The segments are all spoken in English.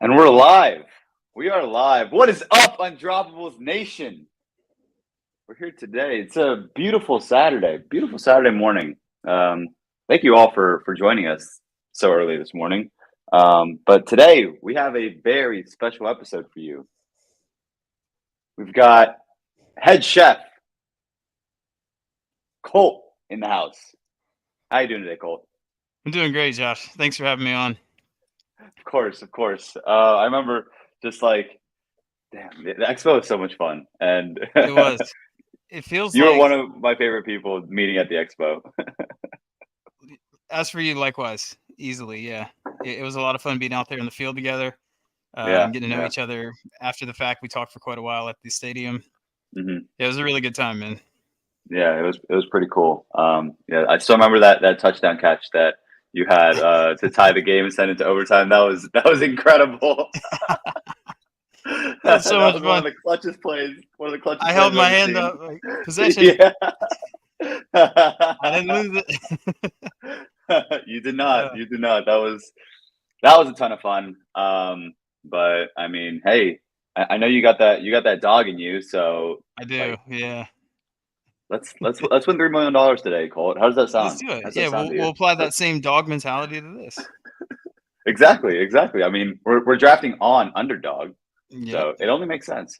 And we're live. We are live. What is up, Undroppables Nation? We're here today. It's a beautiful Saturday morning. Thank you all for joining us so early this morning. But today we have a very special episode for you. We've got head chef Colt in the house. How you doing today, Colt? I'm doing great, Josh. Thanks for having me on. Of course. I remember just like, damn, the expo was so much fun, and It was. It feels you were like, one of my favorite people meeting at the expo. as for you, likewise, easily. Yeah, it was a lot of fun being out there in the field together, Yeah, getting to know each other. After the fact, we talked for quite a while at the stadium. Mm-hmm. Yeah, it was a really good time, man. Yeah, it was pretty cool. Yeah, I still remember that touchdown catch that you had to tie the game and send it to overtime. That was incredible. That was so much was fun. one of the clutchest plays. One of the clutchest. I held plays my I've ever hand seen. up, like, possession. Yeah. I didn't lose it. You did not. You did not. That was a ton of fun. But I mean, hey, I know you got that dog in you, so I do. Yeah. let's win $3 million today, Colt. How does that sound? Let's do it. How's Yeah, that sound to you? we'll apply that same dog mentality to this. Exactly. I mean, we're drafting on underdog, Yep. so it only makes sense.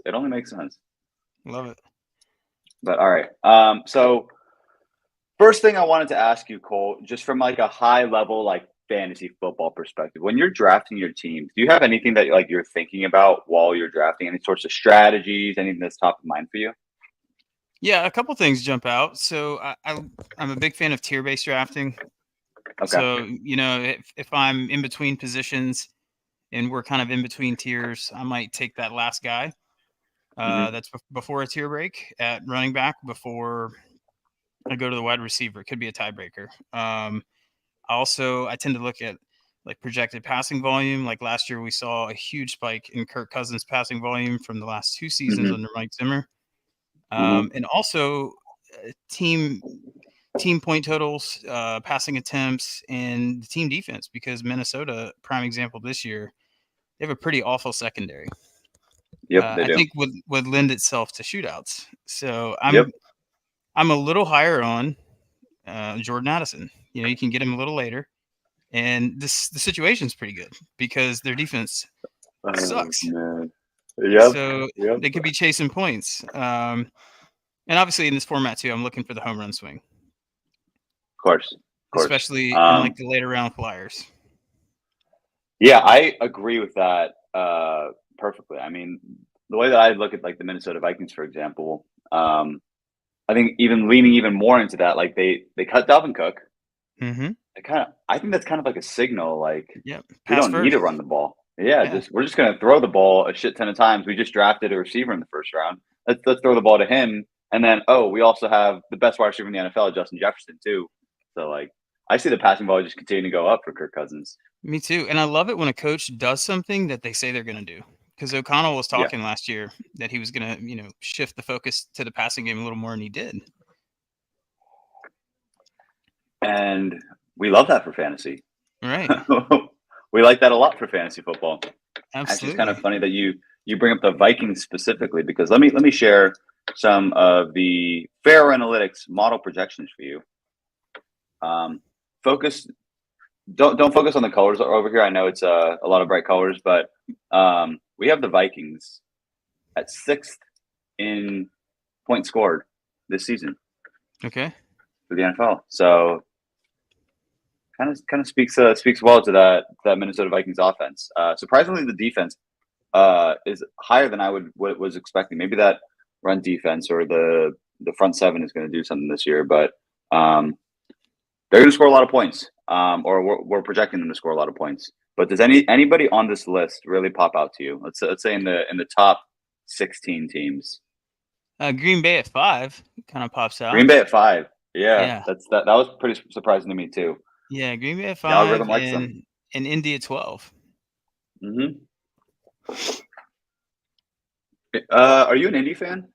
Love it. But all right. So first thing I wanted to ask you, Colt, just from like a high level, like fantasy football perspective, when you're drafting your teams, do you have anything that like you're thinking about while you're drafting? Any sorts of strategies? Anything that's top of mind for you? Yeah, a couple things jump out. So I'm a big fan of tier-based drafting. Okay. So, if I'm in between positions and we're kind of in between tiers, I might take that last guy. That's before a tier break at running back before I go to the wide receiver. It could be a tiebreaker. I tend to look at like projected passing volume. Like last year, we saw a huge spike in Kirk Cousins' passing volume from the last two seasons under Mike Zimmer. And also team point totals, passing attempts, and the team defense, because Minnesota, prime example this year, they have a pretty awful secondary. Yep, they do. I think would lend itself to shootouts. So I'm a little higher on Jordan Addison. You can get him a little later, and the situation's pretty good because their defense sucks. Man. So they could be chasing points. And obviously in this format too, I'm looking for the home run swing. Of course. Especially in like the later round flyers. Yeah, I agree with that perfectly. I mean, the way that I look at like the Minnesota Vikings, for example, I think even leaning even more into that, like they cut Dalvin Cook. I think that's kind of like a signal, like we don't need to run the ball. Yeah, we're just gonna throw the ball a shit ton of times. We just drafted a receiver in the first round. Let's throw the ball to him, and then we also have the best wide receiver in the NFL, Justin Jefferson, too. So like I see the passing volume just continue to go up for Kirk Cousins. Me too, and I love it when a coach does something that they say they're gonna do. Because O'Connell was talking last year that he was gonna, shift the focus to the passing game a little more, and he did. And we love that for fantasy. Right. We like that a lot for fantasy football. Absolutely. Actually, it's kind of funny that you bring up the Vikings specifically, because let me share some of the Fair Analytics model projections for you. Don't focus on the colors over here. I know it's a lot of bright colors, but we have the Vikings at 6th in points scored this season. Okay. For the NFL, so kind of speaks well to that Minnesota Vikings offense. Surprisingly, the defense is higher than I was expecting. Maybe that run defense or the front seven is going to do something this year, but they're going to score a lot of points, or we're projecting them to score a lot of points. But does anybody on this list really pop out to you? Let's say in the top 16 teams. Green Bay at 5 kind of pops out. Green Bay at 5. Yeah. That was pretty surprising to me too. Yeah, Green Bay at 5. The algorithm likes them. And Indy at 12. Are you an Indy fan?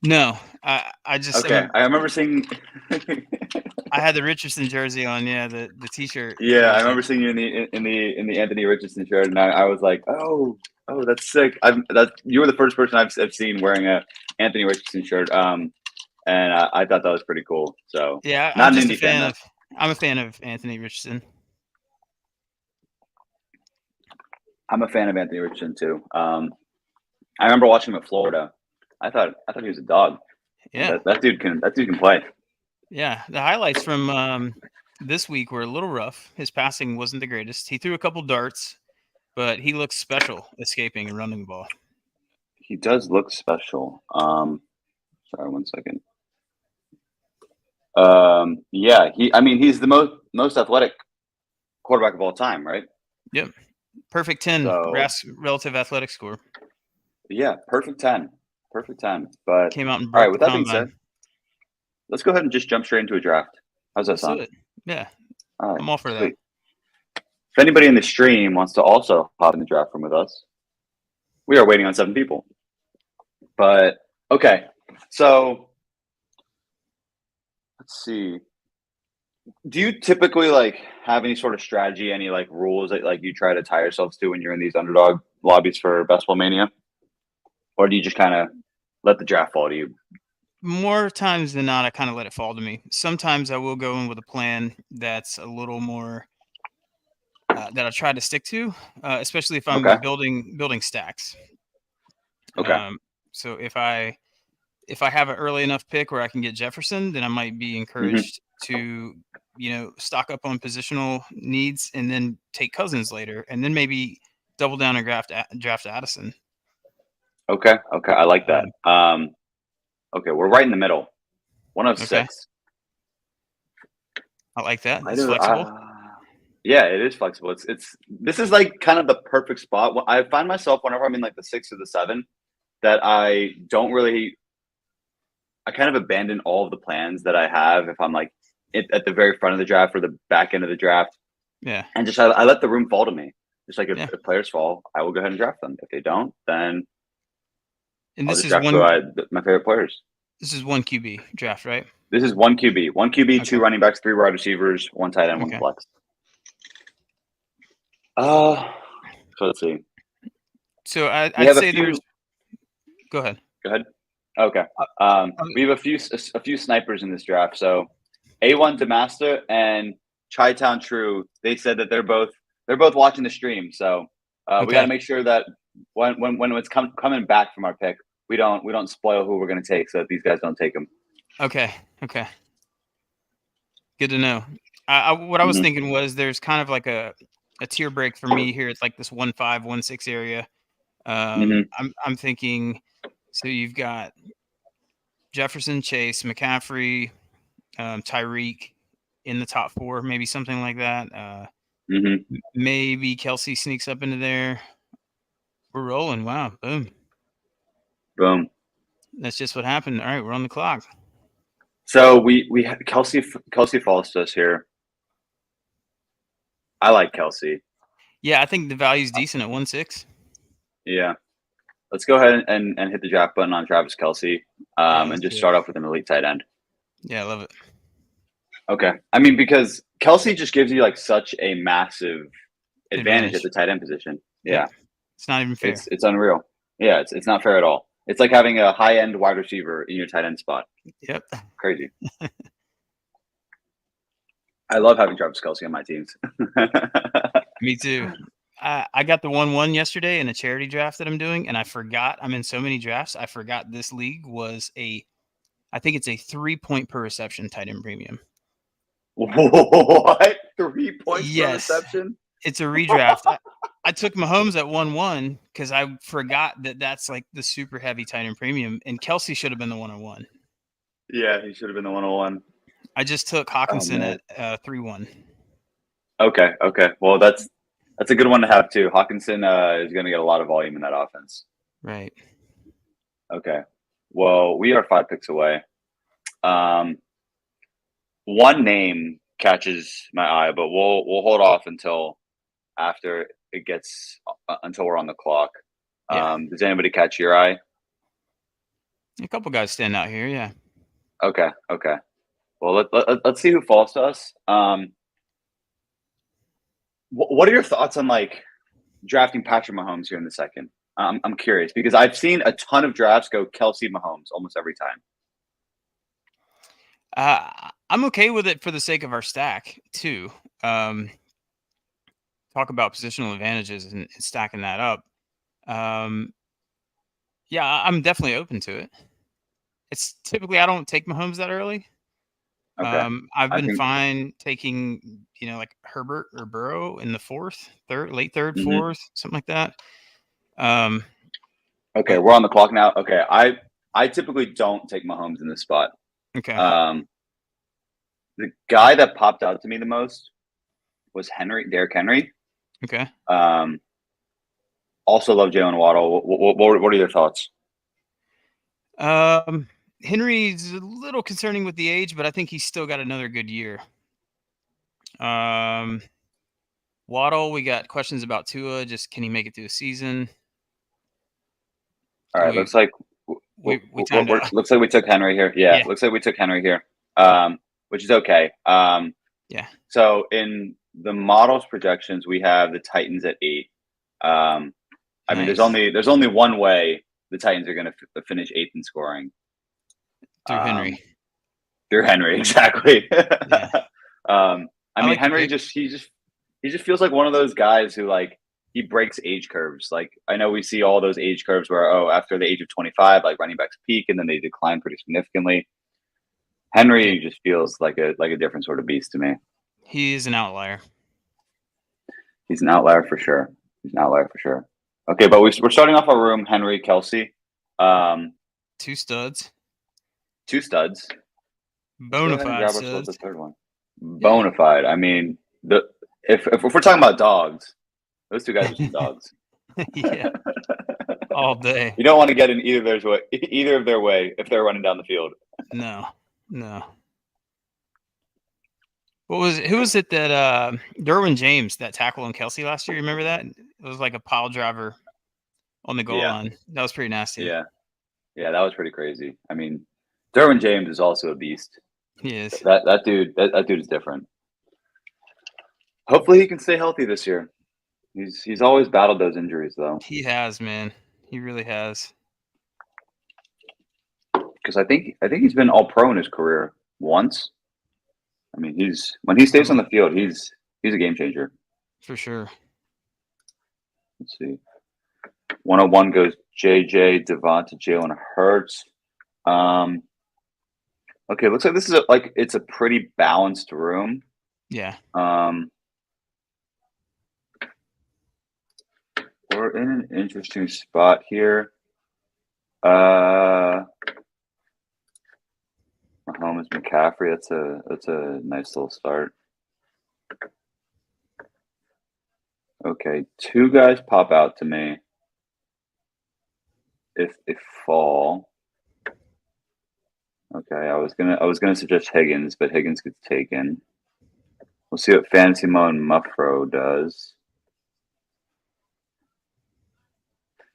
No, I just Okay, I remember seeing. I had the Richardson jersey on, yeah, the T-shirt. Yeah, I Jersey. remember seeing you in the Anthony Richardson shirt, and I was like, oh, that's sick. You were the first person I've seen wearing a Anthony Richardson shirt. And I thought that was pretty cool. So Yeah, I'm not an just a indie fan fan though. of. I'm a fan of Anthony Richardson. I'm a fan of Anthony Richardson too. I remember watching him at Florida. I thought he was a dog. Yeah, That dude can play. yeah. The highlights from this week were a little rough. His passing wasn't the greatest. He threw a couple darts, but he looks special escaping and running the ball. He does look special. Sorry, 1 second. Yeah, he's the most athletic quarterback of all time, right? Yep. Perfect 10 So relative athletic score. yeah, perfect 10. Perfect 10. But Came out and all right, broke with the that being said, combine. let's go ahead and just jump straight into a draft. How's that Let's do sound? it. Yeah, All right, I'm all for that. sweet. If anybody in the stream wants to also hop in the draft room with us, we are waiting on 7 people. But okay, so let's see. Do you typically have any sort of strategy, any rules that you try to tie yourselves to when you're in these underdog lobbies for Best Ball Mania, or do you just kind of let the draft fall to you? More times than not, I kind of let it fall to me. Sometimes I will go in with a plan that's a little more that I try to stick to, especially if I'm Okay. building stacks. Okay. So if I have an early enough pick where I can get Jefferson, then I might be Mm-hmm. encouraged to stock up on positional needs and then take Cousins later, and then maybe double down and draft Addison. Okay. Okay. I like that. Okay, we're right in the middle. 106. I like that. I It's do. flexible. Yeah, it is flexible. This is kind of the perfect spot. I find myself whenever I'm in the 6 or the 7 that I don't really. I kind of abandon all of the plans that I have if I'm at the very front of the draft or the back end of the draft, Yeah. and just I let the room fall to me. Just if players fall, I will go ahead and draft them. If they don't, then And I'll this just is draft my favorite players. This is 1 QB draft, right? This is 1 QB, Okay. 2 running backs, 3 wide receivers, 1 tight end, 1 Okay. flex. So let's see. So I'd say there's. Go ahead. Go ahead. Okay. We have a few snipers in this draft. So A1 Demaster and Chi-Town True, they said that they're both watching the stream. So we got to make sure that when it's coming back from our pick, we don't spoil who we're going to take, so that these guys don't take them. Okay. Good to know. What I was thinking was there's kind of like a tier break for me here. It's like this 1-5, 1-6 area. I'm thinking. So you've got Jefferson, Chase, McCaffrey, Tyreek in the top 4, maybe something like that. Maybe Kelsey sneaks up into there. We're rolling. Wow. Boom. That's just what happened. All right, we're on the clock. So we have Kelsey falls to us here. I like Kelsey. Yeah, I think the value's decent at 1-6. Yeah. Let's go ahead and hit the draft button on Travis Kelsey and just start off with an elite tight end. Yeah, I love it. Okay. I mean, because Kelsey just gives you such a massive advantage at the tight end position. Yeah. It's not even fair. It's unreal. Yeah, it's not fair at all. It's like having a high-end wide receiver in your tight end spot. Yep. Crazy. I love having Travis Kelsey on my teams. Me too. I got the 1-1 yesterday in a charity draft that I'm doing, and I forgot. I'm in so many drafts. I forgot this league was I think it's a 3-point per reception tight end premium. What? 3 points per reception? It's a redraft. I took Mahomes at 1-1 because I forgot that's like the super heavy tight end premium, and Kelsey should have been the 101. Yeah, he should have been the 101. I just took Hawkinson at 3-1. Okay. Well, that's a good one to have too. Hawkinson is going to get a lot of volume in that offense. Right. Okay. Well, we are 5 picks away. One name catches my eye, but we'll hold off until after it gets until we're on the clock. Yeah. Does anybody catch your eye? A couple guys stand out here, yeah. Okay. Well, let's see who falls to us. What are your thoughts on like drafting Patrick Mahomes here in the second? I'm curious because I've seen a ton of drafts go Kelsey Mahomes almost every time. I'm okay with it for the sake of our stack too. Talk about positional advantages and stacking that up. Yeah, I'm definitely open to it. It's typically I don't take Mahomes that early. Okay. I've I been think. fine taking, like Herbert or Burrow in the late third, Mhm. fourth, something like that. Um, Okay, but we're on the clock now. Okay, I typically don't take Mahomes in this spot. okay, Um, the guy that popped out to me the most was Derrick Henry. okay. Um, also love Jalen Waddle. What are your thoughts? Um, Henry's a little concerning with the age, but I think he's still got another good year. Um, Waddle, we got questions about Tua. Just can he make it through the season? All right, We looks like we timed out. looks like we took Henry here. Yeah, Yeah, looks like we took Henry here. Which is okay. yeah. So in the models projections, we have the Titans at 8. I mean, Nice. there's only one way the Titans are going to finish 8th in scoring. Through Henry. Through Henry, exactly. Yeah. I I mean, like the Henry pick. just feels like one of those guys who like he breaks age curves. Like I know we see all those age curves where after the age of 25, like running backs peak and then they decline pretty significantly. Yeah. Henry just feels like a different sort of beast to me. He is an outlier. He's an outlier for sure. Okay, but we're starting off our room. Henry, Kelsey, um, Two studs. 2 studs. Let's go ahead and Bonafide grab ourselves a studs. third one. Yeah. Bonafide. I mean, if we're talking about dogs, those 2 guys are some dogs. Yeah. All day. You don't want to get in either of their way if they're running down the field. No. No. Who was it that Derwin James that tackle on Kelsey last year? Remember that? It was like a pile driver on the goal Yeah, line. That was pretty nasty. yeah, that was pretty crazy. I mean, Derwin James is also a beast. He is. That dude is different. Hopefully, he can stay healthy this year. He's always battled those injuries though. He has, man. He really has. Because I think he's been all pro in his career once. I mean, when he stays on the field, he's a game changer. For sure. Let's see. 101 goes JJ, Devonta, Jalen Hurts. Okay, looks like this is it's a pretty balanced room. Yeah. We're in an interesting spot here. Mahomes, McCaffrey. That's a nice little start. Okay, 2 guys pop out to me. If fall. Okay, I was gonna suggest Higgins, but Higgins gets taken. We'll see what Fantasy Mo and Muffro does.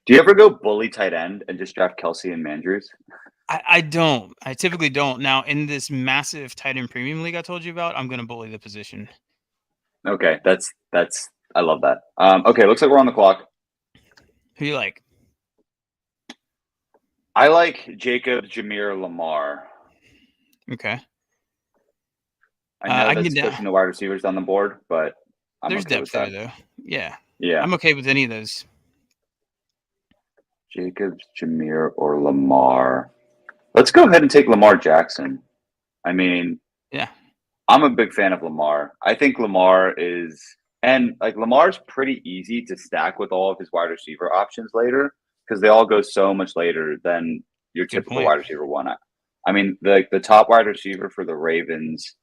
Do you ever go bully tight end and just draft Kelsey and Mandrews? I don't. I typically don't. Now, in this massive tight end premium league I told you about, I'm going to bully the position. Okay, that's I love that. Okay, looks like we're on the clock. Who you like? I like Jacob, Jameer, Lamar. Okay. I know that's pushing the wide receivers down the board, but there's okay depth with there, though. Yeah. Yeah. I'm okay with any of those. Jacobs, Jameer, or Lamar. Let's go ahead and take Lamar Jackson. I mean, yeah, I'm a big fan of Lamar. I think Lamar's pretty easy to stack with all of his wide receiver options later because they all go so much later than your typical wide receiver one. I mean, the top wide receiver for the Ravens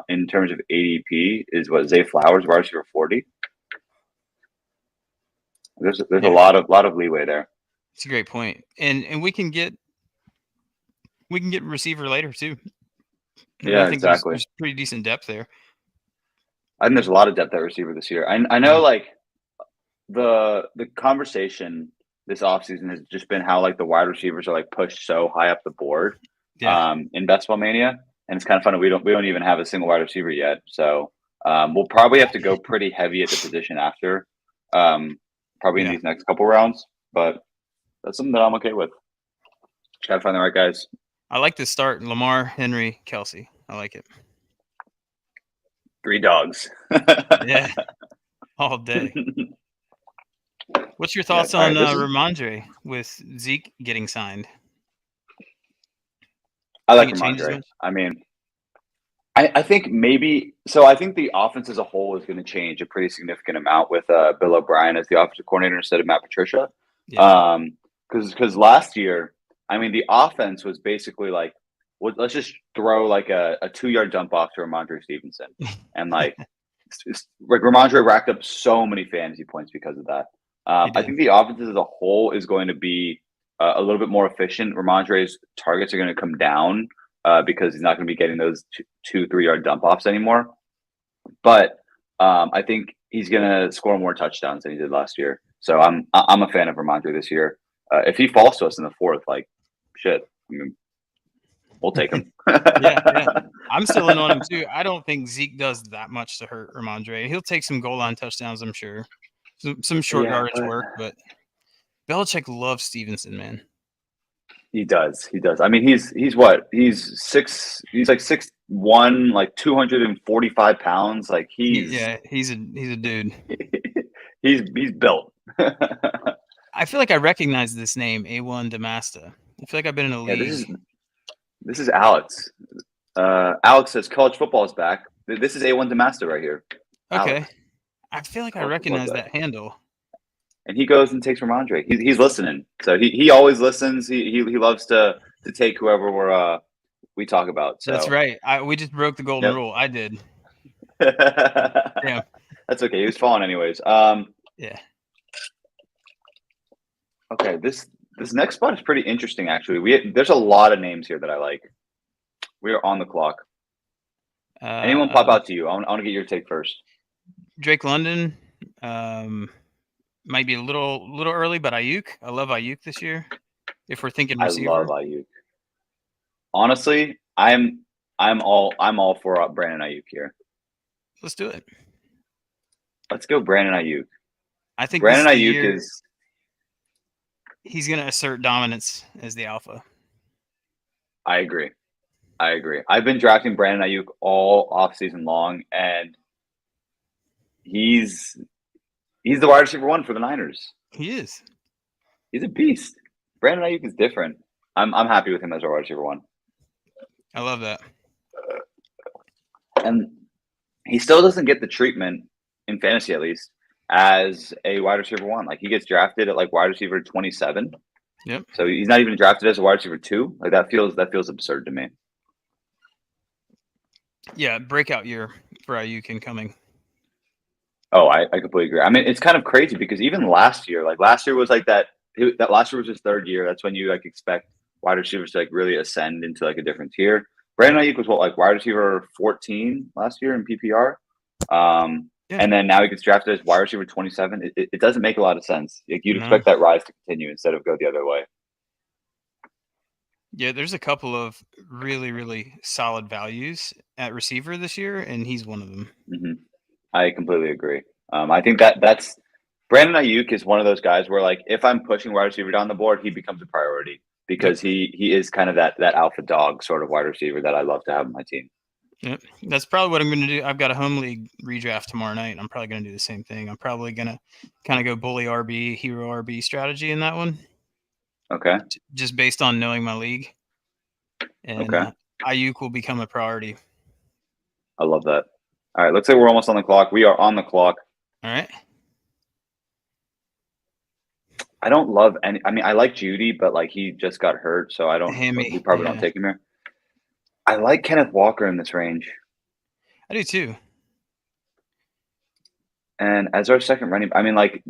in terms of ADP is Zay Flowers, wide receiver 40. There's a lot of leeway there. It's a great point, and we can get receiver later too. Yeah, I think exactly. There's pretty decent depth there. I think there's a lot of depth at receiver this year. I know like the conversation this offseason has just been how like the wide receivers are like pushed so high up the board in Best Ball Mania. And it's kind of funny. We don't even have a single wide receiver yet. So we'll probably have to go pretty heavy at the position after, probably in these next couple rounds. But that's something that I'm okay with. Just gotta find the right guys. I like this start. Lamar, Henry, Kelsey. I like it. 3 dogs. Yeah, all day. What's your thoughts on Ramondre with Zeke getting signed? I like Ramondre. I mean, I think maybe – so I think the offense as a whole is going to change a pretty significant amount with Bill O'Brien as the offensive coordinator instead of Matt Patricia. Yeah. Because last year, I mean, the offense was basically like, let's just throw like a 2-yard dump off to Ramondre Stevenson. And like Ramondre racked up so many fantasy points because of that. I think the offense as a whole is going to be a little bit more efficient. Ramondre's targets are going to come down because he's not going to be getting those 2-3 yard dump offs anymore. But I think he's going to score more touchdowns than he did last year. So I'm a fan of Ramondre this year. If he falls to us in the 4th, like shit, I mean, we'll take him. yeah. I'm still in on him too. I don't think Zeke does that much to hurt Ramondre. He'll take some goal line touchdowns, I'm sure. Some short yardage work, but Belichick loves Stevenson, man. He does. I mean, he's what? He's like 6'1", like 245 pounds. Like he's a dude. he's built. I feel like I recognize this name, A1 Damasta. I feel like I've been in a league. This is Alex. Alex says college football is back. This is A1 Damasta right here. Okay. Alex. I feel like I recognize that handle. And he goes and takes Ramondre. He's listening. So he always listens. He loves to take whoever we talk about. So. That's right. We just broke the golden rule. I did. Yeah. That's okay. He was falling anyways. Yeah. Okay, this next spot is pretty interesting actually. There's a lot of names here that I like. We are on the clock. Anyone pop out to you? I want to get your take first. Drake London. Might be a little early, but Ayuk. I love Ayuk this year. If we're thinking receiver, I love Ayuk. Honestly, I'm all for Brandon Ayuk here. Let's do it. Let's go, Brandon Ayuk. I think Brandon Ayuk he's going to assert dominance as the alpha. I agree. I've been drafting Brandon Ayuk all offseason long, and he's the wide receiver 1 for the Niners. He is. He's a beast. Brandon Ayuk is different. I'm happy with him as our wide receiver 1. I love that. And he still doesn't get the treatment, in fantasy at least, as a wide receiver 1. Like he gets drafted at like wide receiver 27. Yep. So he's not even drafted as a wide receiver 2. Like that feels absurd to me. Yeah, breakout year for Ayuk incoming. Oh, I completely agree. I mean, it's kind of crazy because even last year was like that last year was his 3rd year. That's when you like expect wide receivers to like really ascend into like a different tier. Brandon Ayuk was like wide receiver 14 last year in PPR. And then now he gets drafted as wide receiver 27. It doesn't make a lot of sense. Like you'd expect that rise to continue instead of go the other way. Yeah, there's a couple of really, really solid values at receiver this year, and he's one of them. Mm-hmm. I completely agree. I think that's Brandon Ayuk is one of those guys where like if I'm pushing wide receiver down the board, he becomes a priority because he is kind of that alpha dog sort of wide receiver that I love to have on my team. Yep. That's probably what I'm going to do. I've got a home league redraft tomorrow night. I'm probably going to do the same thing. I'm probably going to kind of go bully RB, hero RB strategy in that one. Okay. Just based on knowing my league. And Ayuk will become a priority. I love that. All right. Looks like we're almost on the clock. We are on the clock. All right. I don't love any. I mean, I like Judy, but like he just got hurt, so I don't. We probably don't take him here. I like Kenneth Walker in this range. I do too. And as our second running, I mean, like,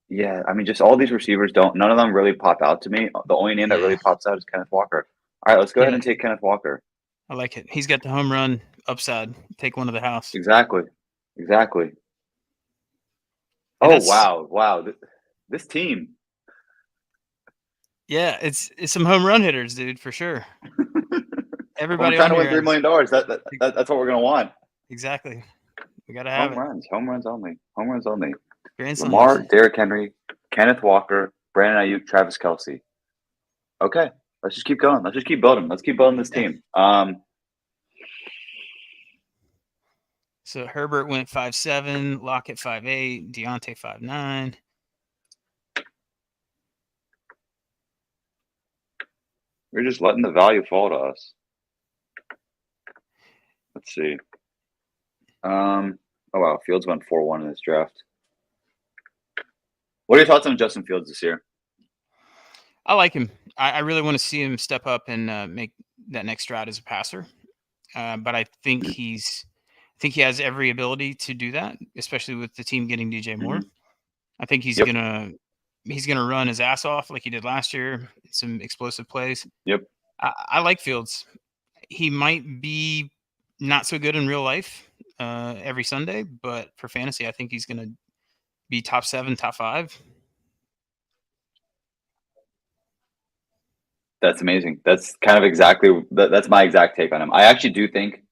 yeah, I mean, just all these receivers none of them really pop out to me. The only name that really pops out is Kenneth Walker. All right, let's go ahead and take Kenneth Walker. I like it. He's got the home run upside. Take one to the house. Exactly. And wow. This team. Yeah, it's some home run hitters, dude, for sure. When we're Everybody trying on to win here $3 has million, that's what we're gonna want. exactly. We gotta have it. Home runs only, home runs only. Grand slams. Lamar, Derrick Henry, Kenneth Walker, Brandon Ayuk, Travis Kelce. Okay, let's just keep going. Let's just keep building. Let's keep building this team. So Herbert went 5'7", Lockett 5'8", Deontay 5'9". We're just letting the value fall to us. Let's see. Oh wow, Fields went 4-1 in this draft. What are your thoughts on Justin Fields this year? I like him. I really want to see him step up and make that next stride as a passer. But I think he has every ability to do that, especially with the team getting DJ Moore. Mhm. I think he's Yep. gonna run his ass off like he did last year. Some explosive plays. Yep. I like Fields. He might be not so good in real life every Sunday, but for fantasy, I think he's gonna be top 7, top 5. That's amazing. That's kind of exactly that's my exact take on him. I actually do think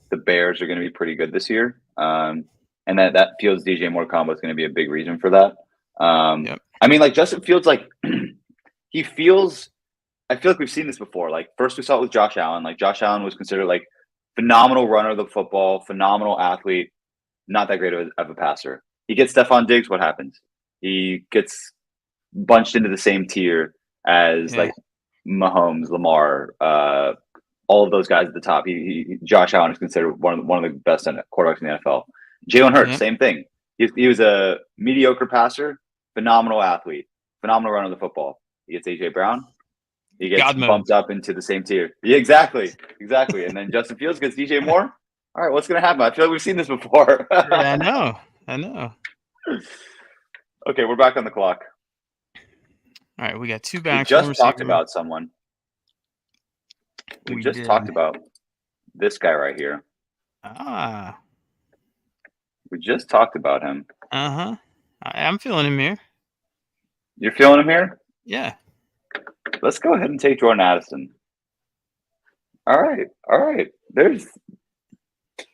the Bears are going to be pretty good this year, and that Fields DJ Moore combo is going to be a big reason for that. Yep. I mean, like Justin Fields, like he feels. I feel like we've seen this before. Like first we saw it with Josh Allen. Like Josh Allen was considered like phenomenal runner of the football, phenomenal athlete, not that great of a passer. He gets Stephon Diggs. What happens? He gets bunched into the same tier as Yeah. like Mahomes, Lamar, all of those guys at the top. Josh Allen is considered one of the best quarterbacks in the NFL. Jalen Hurts, Yeah. same thing. He was a mediocre passer, phenomenal athlete, phenomenal runner of the football. He gets AJ Brown. He gets God mode. bumped up into the same tier. Yeah, exactly. And then Justin Fields gets DJ Moore. All right, what's going to happen? I feel like we've seen this before. Yeah, I know. Okay, we're back on the clock. All right, we got 2 We backs. just talked about someone. We just talked about this guy right here. Ah. We just talked about him. Uh-huh. I'm feeling him here. You're feeling him here? Yeah. Let's go ahead and take Jordan Addison. All right.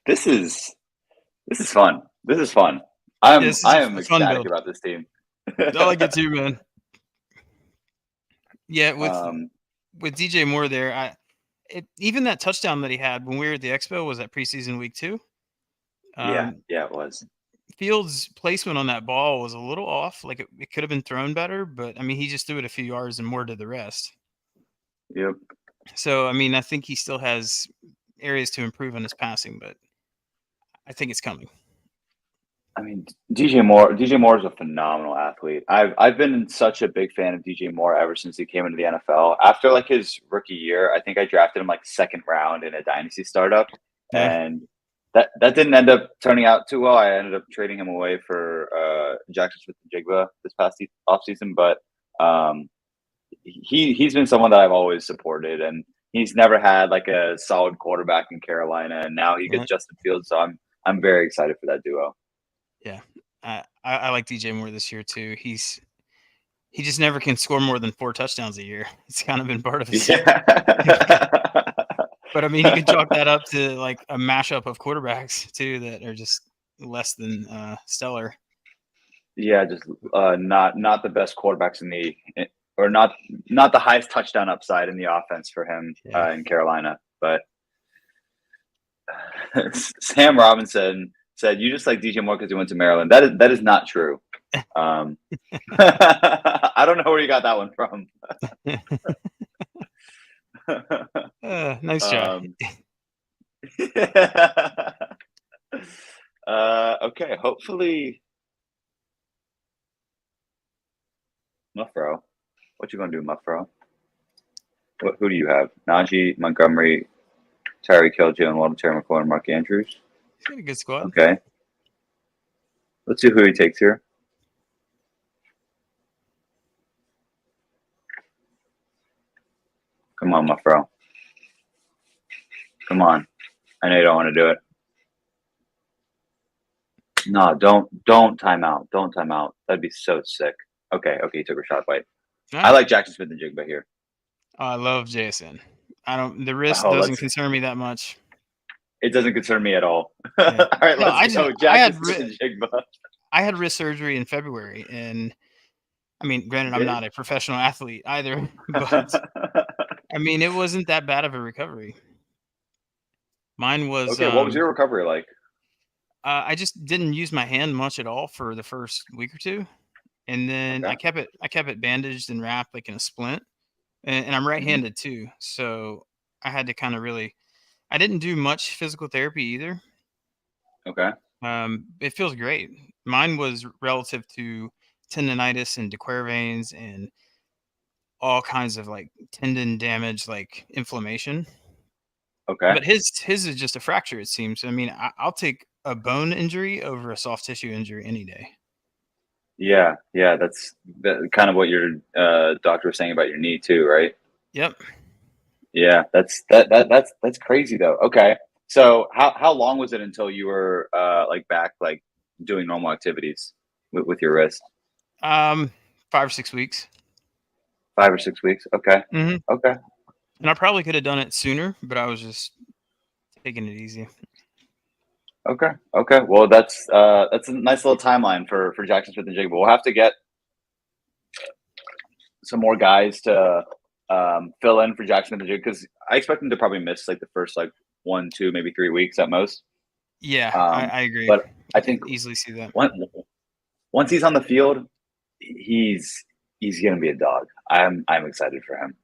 This is fun. This is fun. I am ecstatic about this team. I like it too, man. Yeah, with DJ Moore there, even that touchdown that he had when we were at the Expo was that preseason week 2. Yeah, it was. Fields' placement on that ball was a little off. Like it could have been thrown better, but I mean, he just threw it a few yards and Moore did the rest. Yep. So I mean, I think he still has areas to improve on his passing, but I think it's coming. I mean, DJ Moore is a phenomenal athlete. I've been such a big fan of DJ Moore ever since he came into the NFL. After like his rookie year, I think I drafted him like 2nd round in a dynasty startup, and that didn't end up turning out too well. I ended up trading him away for Jackson Smith-Njigba this past offseason, but he's been someone that I've always supported, and he's never had like a solid quarterback in Carolina, and now he gets Justin Fields, so I'm very excited for that duo. Yeah, I like DJ Moore this year too. He just never can score more than 4 touchdowns a year. It's kind of been part of his. Yeah. But I mean, you can chalk that up to like a mashup of quarterbacks too that are just less than stellar. Yeah, just not the best quarterbacks or not the highest touchdown upside in the offense for him in Carolina. But Sam Robinson said, "You just like DJ Moore because he went to Maryland." That is not true. I don't know where you got that one from. Nice try. Okay, hopefully, Muffro. What you gonna do, Muffro? Who do you have? Najee, Montgomery, Tyreek Hill, Jalen Waddle, Terry McLaurin, Mark Andrews. He's got a good squad. Okay. Let's see who he takes here. Come on, Muffro. Come on. I know you don't want to do it. No, don't time out. Don't time out. That'd be so sick. Okay, he took a shot bite. I like Jackson Smith-Njigba here. I love JSN. The risk Oh, doesn't concern me that much. It doesn't concern me at all. Yeah. All right, No, let's go. Jackson Smith-Njigba. I had wrist surgery in February, and I mean, granted, I'm not a professional athlete either, but I mean, it wasn't that bad of a recovery. Mine was Okay, what was your recovery like? I just didn't use my hand much at all for the first week or two, and then Okay. I kept it bandaged and wrapped like in a splint, and I'm right-handed too, so I had to kind of really. I didn't do much physical therapy either. Okay. It feels great. Mine was relative to tendonitis and de Quervain's and all kinds of like tendon damage, like inflammation. Okay. But his is just a fracture, it seems. I mean, I'll take a bone injury over a soft tissue injury any day. Yeah, that's kind of what your doctor was saying about your knee too, right? Yep. Yeah, that's crazy though. Okay, so how long was it until you were like back like doing normal activities with your wrist? 5 or 6 weeks. 5 or 6 weeks. Okay. Mm-hmm. Okay. And I probably could have done it sooner, but I was just taking it easy. Okay. Okay. Well, that's a nice little timeline for Jackson Smith-Njigba. We'll have to get some more guys to fill in for Jackson Smith-Njigba because I expect him to probably miss like the first like 1, 2, maybe 3 weeks at most. Yeah, I agree. But I think easily see that. Once he's on the field, he's going to be a dog. I'm excited for him.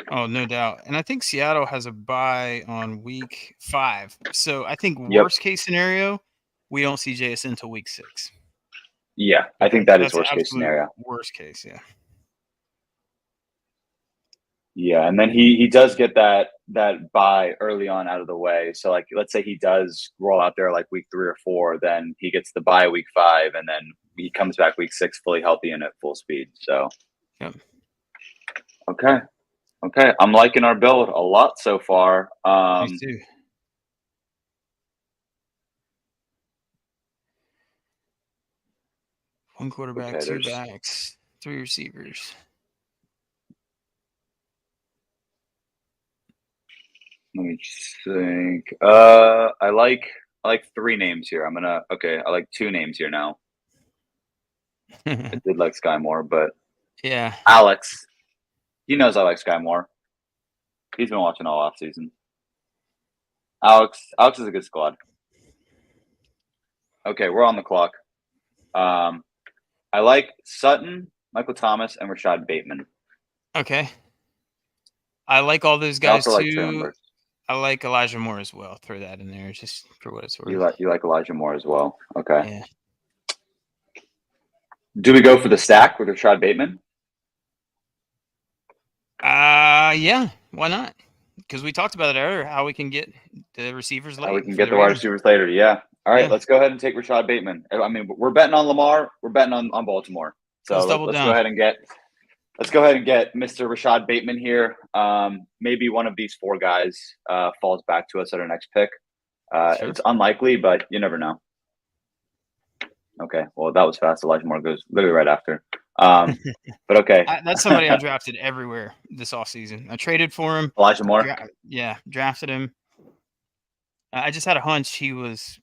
Oh, no doubt. And I think Seattle has a bye on week 5. So I think worst case scenario, we don't see JSN until week 6. Yeah, I think that's worst case scenario. Worst case, yeah. Yeah, and then he does get that bye early on out of the way. So like let's say he does roll out there like week 3 or 4, then he gets the bye week 5, and then he comes back week 6 fully healthy and at full speed. So yeah. Okay. I'm liking our build a lot so far. Me too. One quarterback, 2 backs, 3 receivers. Let me think. I like 3 names here. I like 2 names here now. I did like Sky Moore, but yeah, Alex, he knows I like Sky Moore. He's been watching all off season. Alex is a good squad. Okay, we're on the clock. I like Sutton, Michael Thomas, and Rashad Bateman. Okay. I like all those guys too. Like I like Elijah Moore as well. Throw that in there just for what it's worth. You like Elijah Moore as well. Okay. Yeah. Do we go for the stack with Rashad Bateman? Yeah. Why not? Because we talked about it earlier, how we can get the receivers later. How we can get the wide receivers later, yeah. All right, let's go ahead and take Rashad Bateman. I mean, we're betting on Lamar. We're betting on Baltimore. So let's go ahead and get Mr. Rashad Bateman here. Maybe one of these 4 guys falls back to us at our next pick. Sure. It's unlikely, but you never know. Okay, well, that was fast. Elijah Moore goes literally right after. But okay. That's somebody I drafted everywhere this offseason. I traded for him. Elijah Moore? Drafted him. I just had a hunch he was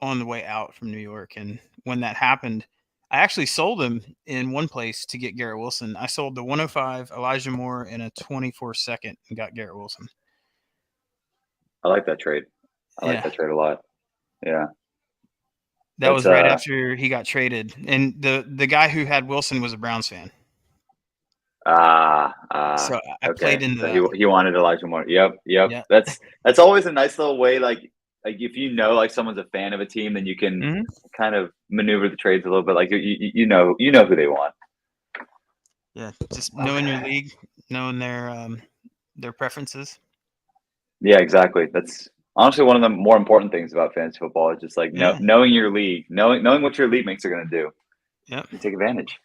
on the way out from New York. And when that happened, I actually sold him in one place to get Garrett Wilson. I sold the 105 Elijah Moore and a 24 second and got Garrett Wilson. I like that trade. I like that trade a lot. Yeah. That was right after he got traded. And the guy who had Wilson was a Browns fan. So I played into that. He wanted Elijah Moore. Yep. That's always a nice little way. Like if you know like someone's a fan of a team, then you can kind of maneuver the trades a little bit. Like you know who they want. Yeah, just knowing your league, knowing their preferences. Yeah, exactly. That's honestly one of the more important things about fantasy football. Is just like knowing your league, knowing what your league mates are going to do. Yep. You take advantage.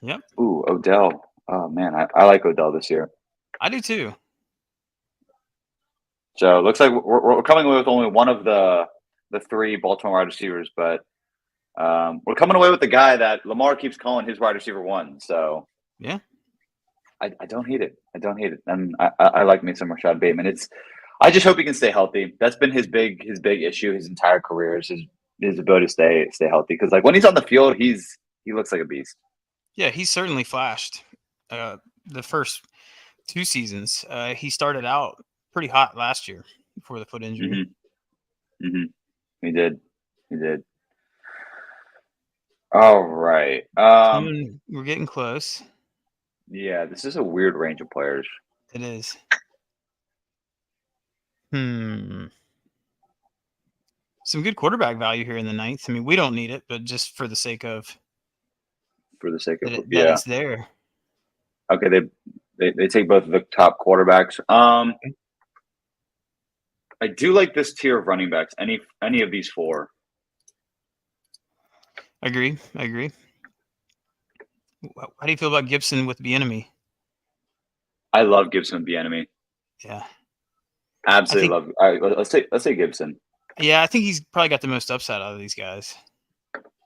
Yep. Ooh, Odell. Oh man, I like Odell this year. I do too. So it looks like we're coming away with only one of the 3 Baltimore wide receivers, but we're coming away with the guy that Lamar keeps calling his wide receiver 1. So yeah, I don't hate it. I don't hate it. And I like me some Rashad Bateman. I just hope he can stay healthy. That's been his big issue his entire career is his ability to stay healthy. Because like when he's on the field, he looks like a beast. Yeah, he's certainly flashed. The first 2 seasons, he started out pretty hot last year before the foot injury. He did. All right. We're getting close. Yeah, this is a weird range of players. It is. Some good quarterback value here in the 9th. I mean, we don't need it, but just for the sake of that it's there. Okay, they take both of the top quarterbacks. I do like this tier of running backs. Any of these 4. Agree. How do you feel about Gibson with Bieniemy? I love Gibson with Bieniemy. Yeah, absolutely love. All right, let's say Gibson. Yeah, I think he's probably got the most upside out of these guys.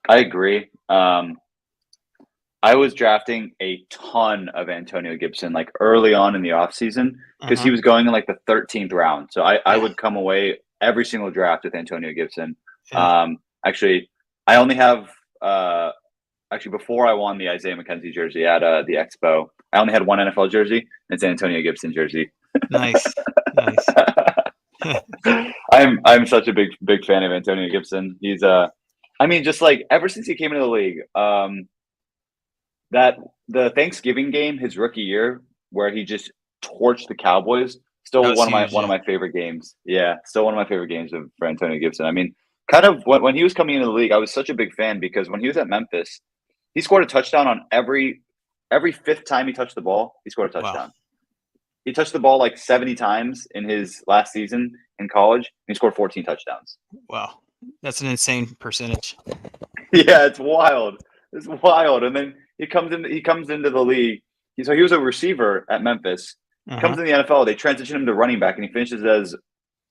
I agree. I was drafting a ton of Antonio Gibson like early on in the offseason because he was going in like the 13th round. So I would come away every single draft with Antonio Gibson. Yeah. Actually, I only have before I won the Isaiah McKenzie jersey at the Expo, I only had one NFL jersey, and it's an Antonio Gibson jersey. Nice. I'm such a big fan of Antonio Gibson. He's just like ever since he came into the league, that the Thanksgiving game, his rookie year, where he just torched the Cowboys, still one of my favorite games. Yeah, still one of my favorite games for Antonio Gibson. I mean, kind of when he was coming into the league, I was such a big fan because when he was at Memphis, he scored a touchdown on every 5th time he touched the ball. He scored a touchdown. Wow. He touched the ball like 70 times in his last season in college. And he scored 14 touchdowns. Wow, that's an insane percentage. Yeah, it's wild. It's wild. And then he comes into the league. He was a receiver at Memphis. He comes in the NFL. They transition him to running back, and he finishes as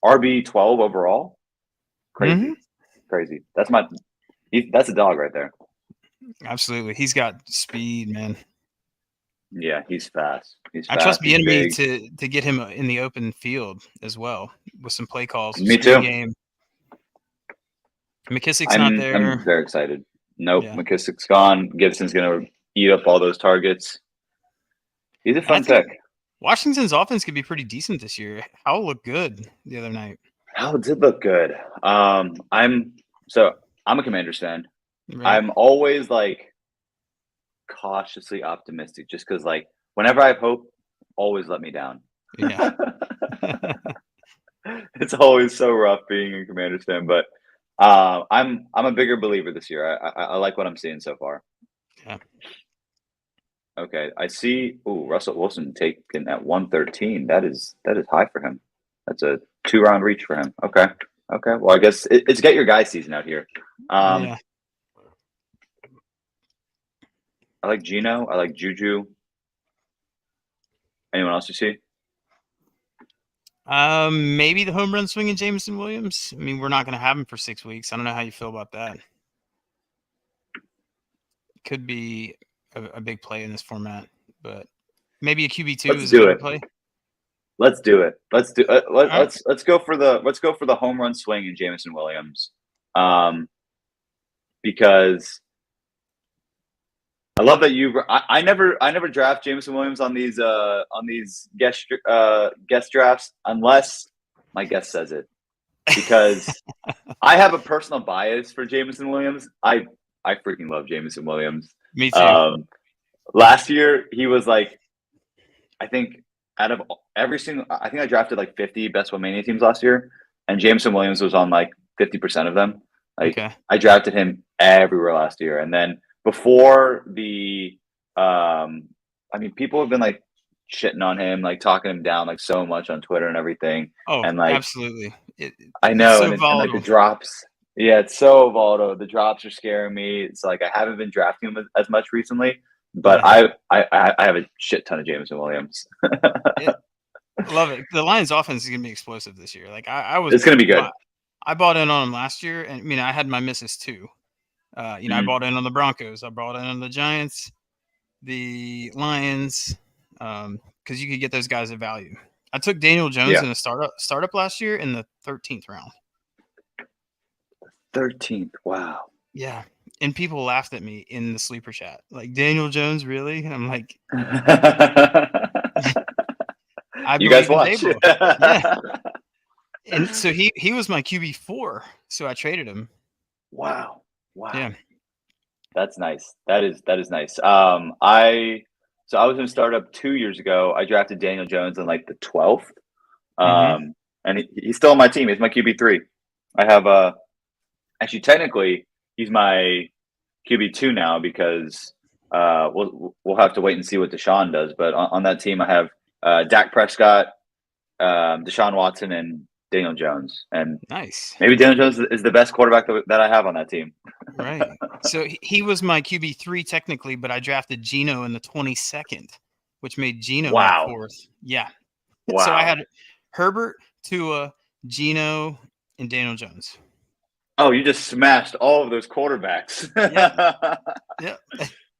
RB12 overall. Crazy. That's a dog right there. Absolutely, he's got speed, man. Yeah, he's fast. I trust Bieniemy to get him in the open field as well with some play calls. Me too. Game. McKissick's not there. I'm very excited. Nope, yeah. McKissick's gone. Gibson's going to eat up all those targets. He's a fun pick. Washington's offense could be pretty decent this year. Howell looked good the other night. Howell did look good. I'm a Commanders fan. Right. I'm always like cautiously optimistic just because like whenever I have hope, always let me down. Yeah. It's always so rough being a Commanders fan, but I'm a bigger believer this year. I like what I'm seeing so far. Yeah. Okay, I see. Ooh, Russell Wilson taken at 113. That is high for him. That's a 2-round reach for him. Okay. Well, I guess it's get your guy season out here. Yeah. I like Gino. I like Juju. Anyone else you see? Maybe the home run swinging Jameson Williams. I mean, we're not going to have him for 6 weeks. I don't know how you feel about that. Could be a big play in this format, but maybe a QB2 is a better play. Let's do it. Let's go for the home run swing in Jameson Williams, because I love that I never draft Jameson Williams on these guest drafts unless my guest says it, because I have a personal bias for Jameson Williams. I freaking love Jameson Williams. Me too. Last year he was like, I think out of I think I drafted like 50 Best Mania teams last year, and Jameson Williams was on like 50% of them. Like I drafted him everywhere last year, and then before the people have been like shitting on him, like talking him down like so much on Twitter and everything. Oh, and like absolutely. I know, and like the drops. Yeah, it's so volatile. The drops are scaring me. It's like I haven't been drafting him as much recently, but I have a shit ton of Jameson Williams. Love it. The Lions' offense is gonna be explosive this year. Like it's gonna be good. I bought in on him last year, and I mean I had my misses too. I bought in on the Broncos. I bought in on the Giants, the Lions. because you could get those guys at value. I took Daniel Jones in a startup last year in the 13th round. 13th. Wow. Yeah. And people laughed at me in the sleeper chat. Like, Daniel Jones, really? And I'm like, I You guys believe in watch. Dable. Yeah. And so he was my QB4, so I traded him. Wow. Yeah. That's nice. That is nice. I was in startup 2 years ago. I drafted Daniel Jones in like the 12th. And he's still on my team. He's my QB3. I have actually technically he's my QB2 now because we'll have to wait and see what Deshaun does. But on that team, I have Dak Prescott, Deshaun Watson, and Daniel Jones. And nice. Maybe Daniel Jones is the best quarterback that I have on that team. Right. So he was my QB3 technically, but I drafted Geno in the 22nd, which made Geno my 4th. Yeah. Wow. So I had Herbert, Tua, Geno, and Daniel Jones. Oh, you just smashed all of those quarterbacks. Yeah.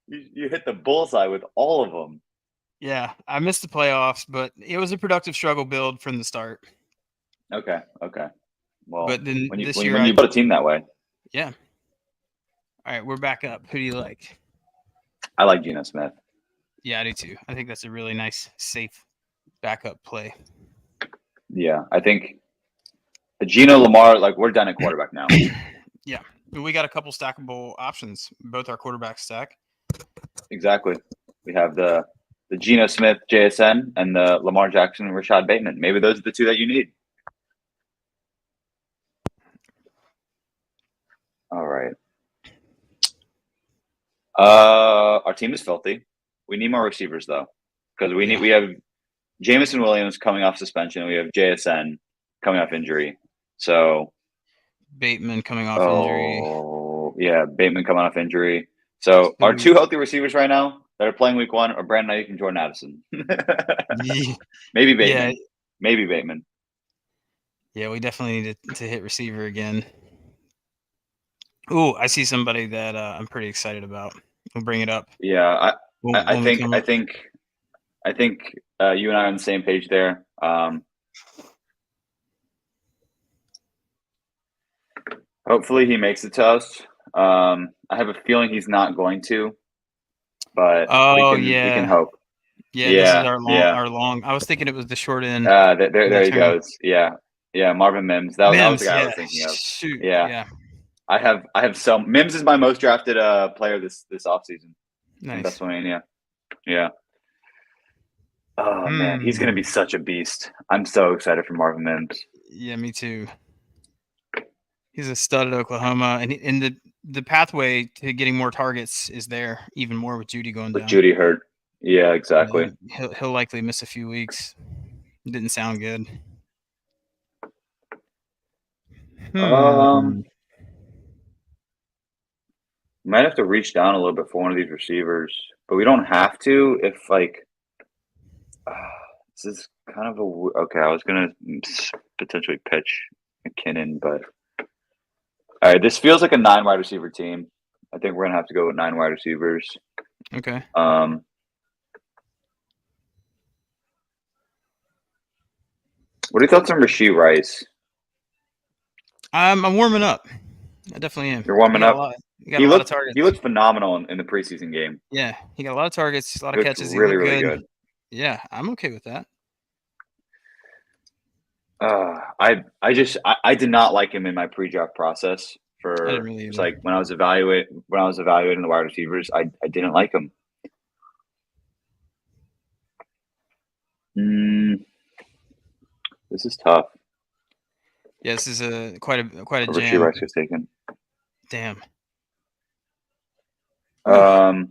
You hit the bullseye with all of them. Yeah, I missed the playoffs, but it was a productive struggle build from the start. Okay. Well, but then when you year put a team that way. Yeah. All right, we're back up. Who do you like? I like Geno Smith. Yeah, I do too. I think that's a really nice, safe backup play. Yeah, I think the Geno Lamar, like we're done at quarterback now. Yeah, we got a couple stackable options. Both our quarterbacks stack. Exactly. We have the Geno Smith JSN and the Lamar Jackson Rashad Bateman. Maybe those are the two that you need. All right. Our team is filthy. We need more receivers though, because we have Jameson Williams coming off suspension. We have JSN coming off injury. So Bateman coming off injury. Oh yeah, Bateman coming off injury. So our two healthy receivers right now that are playing week 1 are Brandon Ayuk and Jordan Addison. Maybe Bateman. Yeah. Maybe Bateman. Yeah, we definitely need to hit receiver again. Oh, I see somebody that I'm pretty excited about. We'll bring it up. Yeah, I think you and I are on the same page there. Hopefully he makes it to us. I have a feeling he's not going to, but we can hope. Yeah, this is our long. I was thinking it was the short end. There he goes. Yeah, Marvin Mims. That was the guy I was thinking of. Shoot. Yeah. I have some. Mims is my most drafted player this offseason. Nice. That's Pennsylvania. Yeah. Oh man, he's gonna be such a beast. I'm so excited for Marvin Mims. Yeah, me too. He's a stud at Oklahoma, and the pathway to getting more targets is there even more with Judy going down. With Judy hurt. Yeah, exactly. He'll likely miss a few weeks. Didn't sound good. Might have to reach down a little bit for one of these receivers, but we don't have to if this is kind of okay. I was gonna potentially pitch McKinnon, but all right, this feels like a 9 wide receiver team. I think we're gonna have to go with 9 wide receivers. Okay. What are your thoughts on Rashee Rice? I'm warming up. I definitely am. You're warming up. He looked targets. He looked phenomenal in the preseason game. Yeah, he got a lot of targets, a lot of catches. Really, really good. Yeah, I'm okay with that. I did not like him in my pre-draft process. It's like when I was evaluating the wide receivers, I didn't like him. This is tough. Yeah, this is quite a jam. Rashee Rice was taken. Damn. I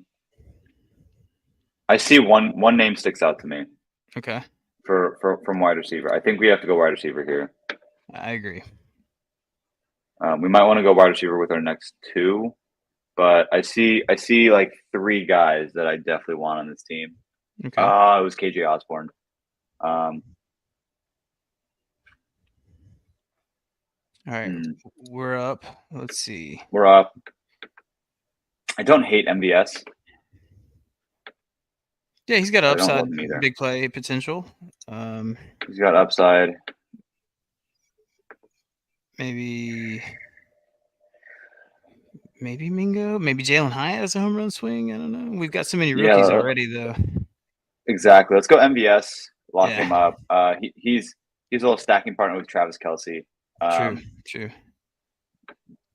see one name sticks out to me. Okay. From wide receiver, I think we have to go wide receiver here. I agree. We might want to go wide receiver with our next 2, but I see like 3 guys that I definitely want on this team. Okay. It was KJ Osborne. All right, we're up. Let's see. We're up. I don't hate MVS. Yeah, he's got I don't upside, love him either. big play potential. He's got upside. Maybe Mingo. Maybe Jalen Hyatt has a home run swing. I don't know. We've got so many rookies Yeah, already, though. exactly. Let's go MVS. Lock Yeah. him up. He's a little stacking partner with Travis Kelce. True.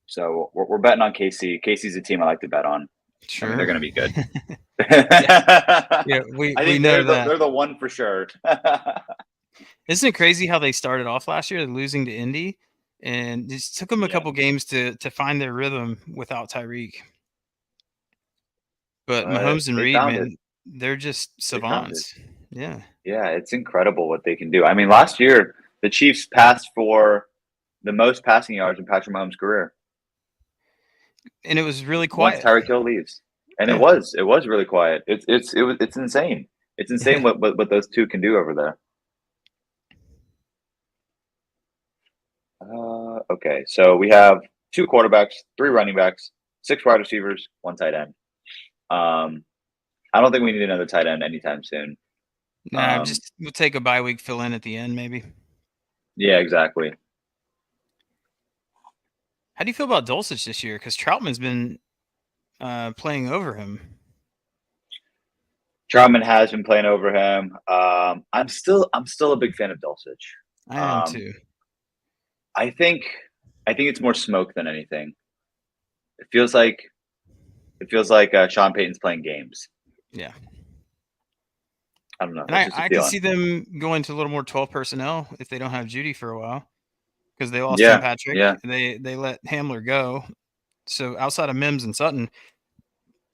So we're betting on KC. KC's a team I like to bet on. Sure. I mean, they're going to be good. Yeah, we think know they're the one for sure. Isn't it crazy how they started off last year, losing to Indy, and it just took them a couple games to find their rhythm without Tyreek. But Mahomes and Reed, man, they're just savants. Yeah. Yeah, it's incredible what they can do. I mean, last year the Chiefs passed for the most passing yards in Patrick Mahomes' career, and it was really quiet once Tyreek Hill leaves. And it was really quiet. It's insane. It's insane what those two can do over there. Okay, so we have 2 quarterbacks, 3 running backs, 6 wide receivers, 1 tight end. I don't think we need another tight end anytime soon. Nah, we'll take a bye week, fill in at the end, maybe. Yeah, exactly. How do you feel about Dulcich this year? Because Troutman's been playing over him. Troutman has been playing over him. I'm still a big fan of Dulcich. I am too. I think it's more smoke than anything. It feels like Sean Payton's playing games. Yeah. I don't know. And I can see them going to a little more 12 personnel if they don't have Judy for a while, because they lost Tim Patrick. Yeah. They let Hamler go. So outside of Mims and Sutton,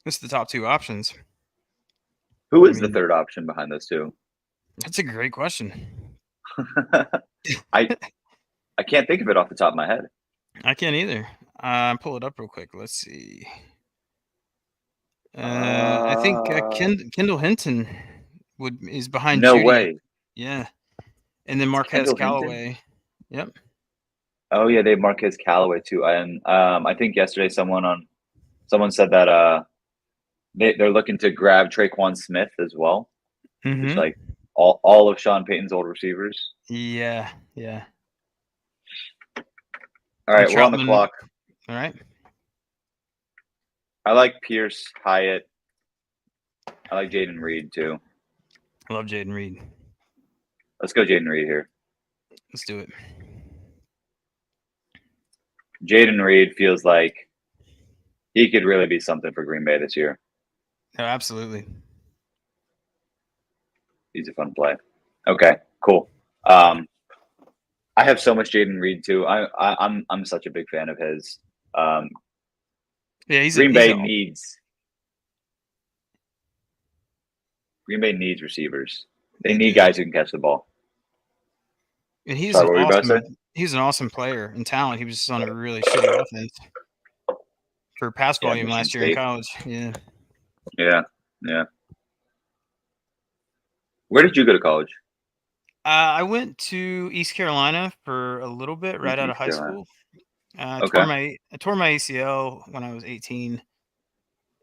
this is the top 2 options. Who is the third option behind those 2? That's a great question. I can't think of it off the top of my head. I can't either. Pull it up real quick. Let's see. I think Kendall Hinton is behind No Judy. way. Yeah. And then Marquez Callaway. Yep. Oh yeah, they have Marquez Callaway too. And I think yesterday someone said that they're looking to grab Traquan Smith as well. Mm-hmm. Just like all of Sean Payton's old receivers. Yeah. All right, we're on the clock. All right. I like Pierce, Hyatt. I like Jaden Reed too. I love Jaden Reed. Let's go Jaden Reed here. Let's do it. Jaden Reed feels like he could really be something for Green Bay this year. Oh, absolutely. He's a fun play. Okay, cool. I have so much Jaden Reed too. I'm such a big fan of his. Yeah, Green Bay needs receivers. They need guys who can catch the ball. And he's an awesome player and talent. He was just on a really shitty offense for pass volume last year in college. Yeah. Where did you go to college? I went to East Carolina for a little bit right out of high school. I tore my ACL when I was 18,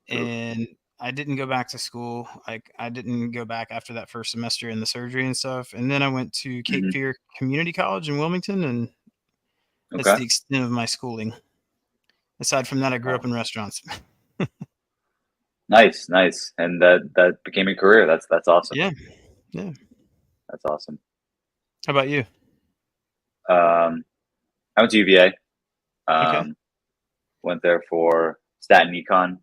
and I didn't go back to school. Like, I didn't go back after that first semester in the surgery and stuff. And then I went to Cape Fear Community College in Wilmington, and that's the extent of my schooling. Aside from that, I grew up in restaurants. Nice. And that became a career. That's awesome. Yeah. That's awesome. How about you? I went to UVA. Went there for stat and econ.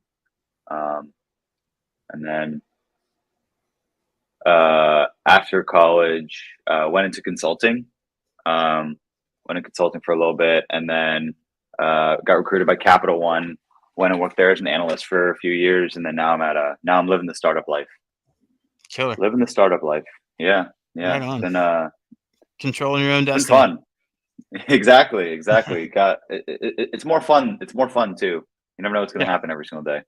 And then after college, went into consulting. Went in consulting for a little bit, and then got recruited by Capital One. Went and worked there as an analyst for a few years, and then now I'm living the startup life. Killer. Living the startup life. Yeah. Right on. It's been controlling your own destiny. It's been fun. Exactly. It's more fun. It's more fun too. You never know what's going to happen every single day.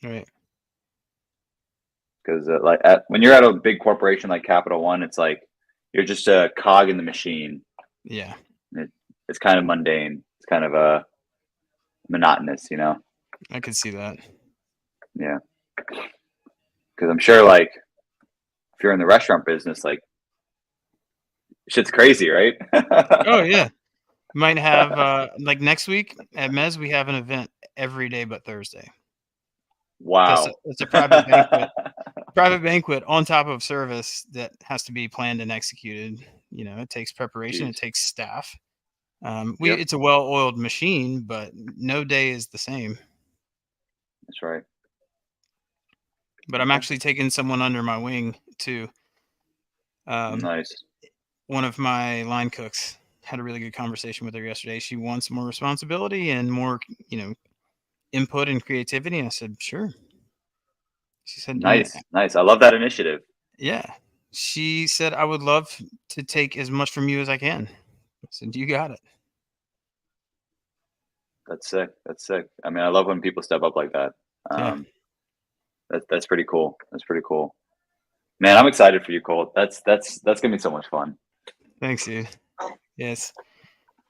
Right. Because when you're at a big corporation like Capital One, it's like you're just a cog in the machine. Yeah. It's kind of mundane. It's kind of monotonous, you know. I could see that. Yeah. Because I'm sure, like, if you're in the restaurant business, like shit's crazy, right? Oh yeah. Might have like next week at Mez, we have an event every day but Thursday. Wow. It's a private banquet. Private banquet on top of service that has to be planned and executed. It takes preparation, Jeez. it takes staff. Yep. It's a well-oiled machine, but no day is the same. That's right. But I'm actually taking someone under my wing too. Nice. One of my line cooks had a really good conversation with her yesterday. She wants more responsibility and more, input and creativity. And I said, sure. She said, Nice. I love that initiative. Yeah. She said, I would love to take as much from you as I can. I said, you got it. That's sick. I mean, I love when people step up like that. Yeah. That's pretty cool. Man, I'm excited for you, Colt. That's gonna be so much fun. Thanks, dude. Yes.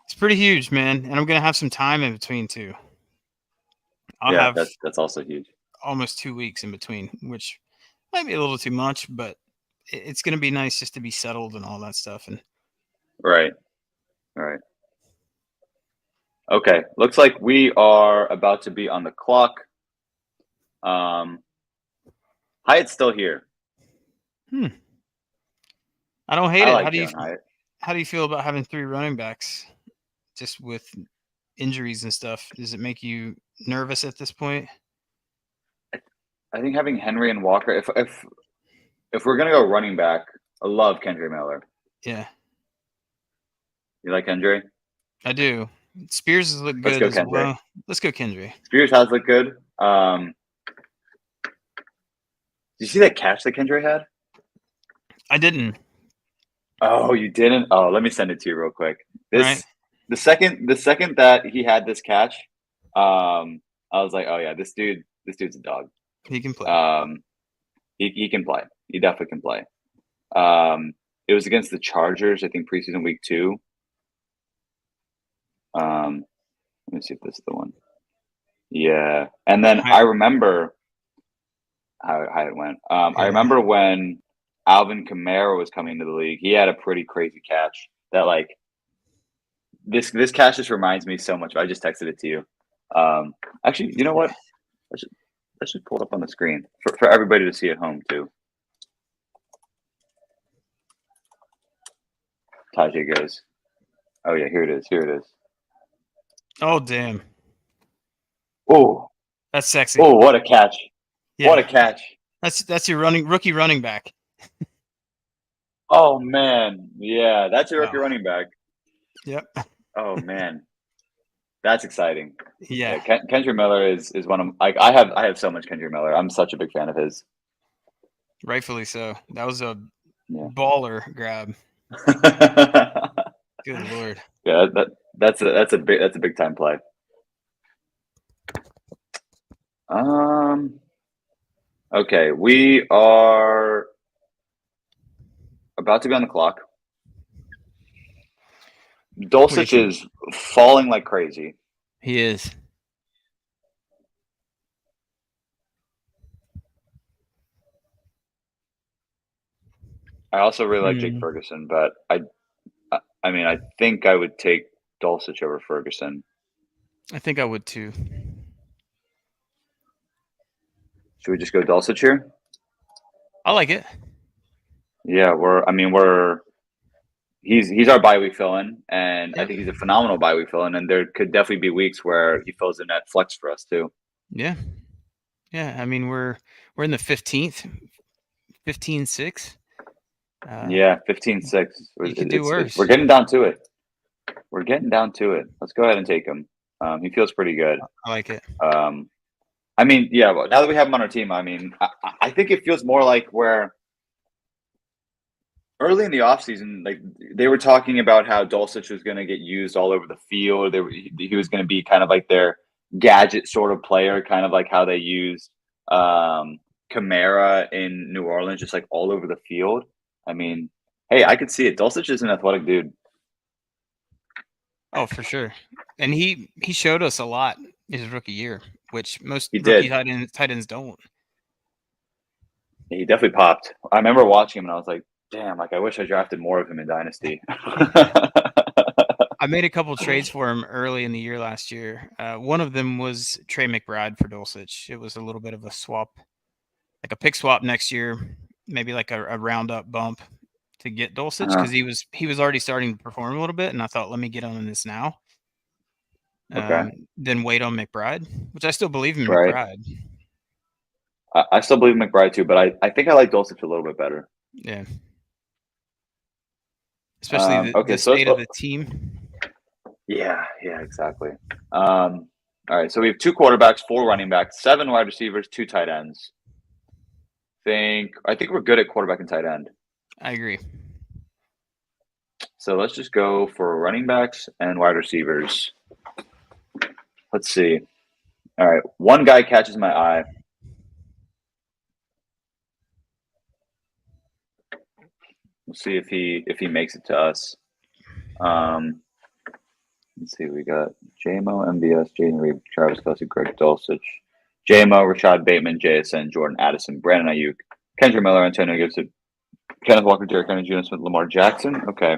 It's pretty huge, man. And I'm gonna have some time in between too. I'll have that's also huge. Almost 2 weeks in between, which might be a little too much, but it's gonna be nice just to be settled and all that stuff. And Right. Okay. Looks like we are about to be on the clock. Hyatt's still here. I don't hate it. Like how do you feel about having 3 running backs just with injuries and stuff? Does it make you nervous at this point? I think having Henry and Walker, if we're gonna go running back, I love Kendry Miller. Yeah. You like Kendry? I do. Spears has looked good as well. Let's go Kendry. Spears has looked good. Did you see that catch that Kendry had? I didn't. Oh, you didn't? Oh, let me send it to you real quick. Right. The second that he had this catch, I was like, oh yeah, this dude's a dog. He can play. He can play. He definitely can play. It was against the Chargers, I think preseason week 2. Let me see if this is the one. Yeah. And then I remember how it went. I remember when Alvin Kamara was coming to the league, he had a pretty crazy catch that like this catch just reminds me so much. I just texted it to you. Actually, you know what? I should pull it up on the screen for everybody to see at home too. Tajay goes. Oh yeah, here it is. Oh damn. Oh, that's sexy. Oh, what a catch. Yeah. What a catch. That's your rookie running back. Oh man. Yeah, that's your rookie running back. Yep. Oh man. That's exciting. Yeah. Kendry Miller is one of like I have so much Kendry Miller. I'm such a big fan of his. Rightfully so. That was a baller grab. Good Lord. Yeah, that's a big time play. Okay, we are about to be on the clock. Dulcich is falling like crazy. He is. I also really like Jake Ferguson, but I mean, I think I would take Dulcich over Ferguson. I think I would too. Should we just go Dulcich here? I like it. Yeah, he's our bye week fill-in, and I think he's a phenomenal bye week fill-in, and there could definitely be weeks where he fills in at flex for us too. Yeah. I mean, we're in the 15th, 15-6. Yeah, 15-6. You could do worse. We're getting down to it. Let's go ahead and take him. He feels pretty good. I like it. I mean, yeah. Well, now that we have him on our team, I mean, I think it feels more like where early in the offseason, like they were talking about how Dulcich was going to get used all over the field. He was going to be kind of like their gadget sort of player, kind of like how they used Kamara in New Orleans, just like all over the field. I mean, hey, I could see it. Dulcich is an athletic dude. Oh, for sure. And he showed us a lot in his rookie year, which most rookie tight ends don't. He definitely popped. I remember watching him and I was like, damn, like I wish I drafted more of him in Dynasty. I made a couple trades for him early in the year last year. One of them was Trey McBride for Dulcich. It was a little bit of a swap, like a pick swap next year, maybe like a roundup bump to get Dulcich because he was already starting to perform a little bit, and I thought, let me get on this now. Okay. Then wait on McBride, which I still believe in Right. McBride. I still believe in McBride too, but I think I like Dulcich a little bit better. Yeah. Especially the state of the team. Yeah, exactly. All right, so we have 2 quarterbacks, 4 running backs, 7 wide receivers, 2 tight ends. I think we're good at quarterback and tight end. I agree. So let's just go for running backs and wide receivers. Let's see. All right, one guy catches my eye. We'll see if he makes it to us. Let's see. We got JMO, MVS, Jaden Reed, Travis Kelce, Greg Dulcich, JMO, Rashad Bateman, JSN, Jordan Addison, Brandon Ayuk, Kendra Miller, Antonio Gibson, Kenneth Walker, Derrick Henry, Junior Smith, Lamar Jackson. Okay.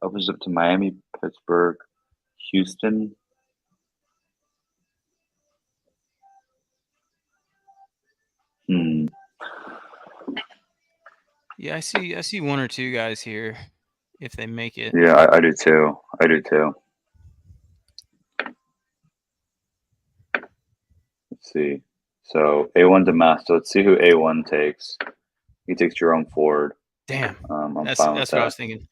Opens up to Miami, Pittsburgh, Houston. Yeah, I see 1 or 2 guys here if they make it. Yeah, I do too. Let's see. So A1's a mass. So let's see who A1 takes. He takes Jerome Ford. Damn. That's what I was thinking.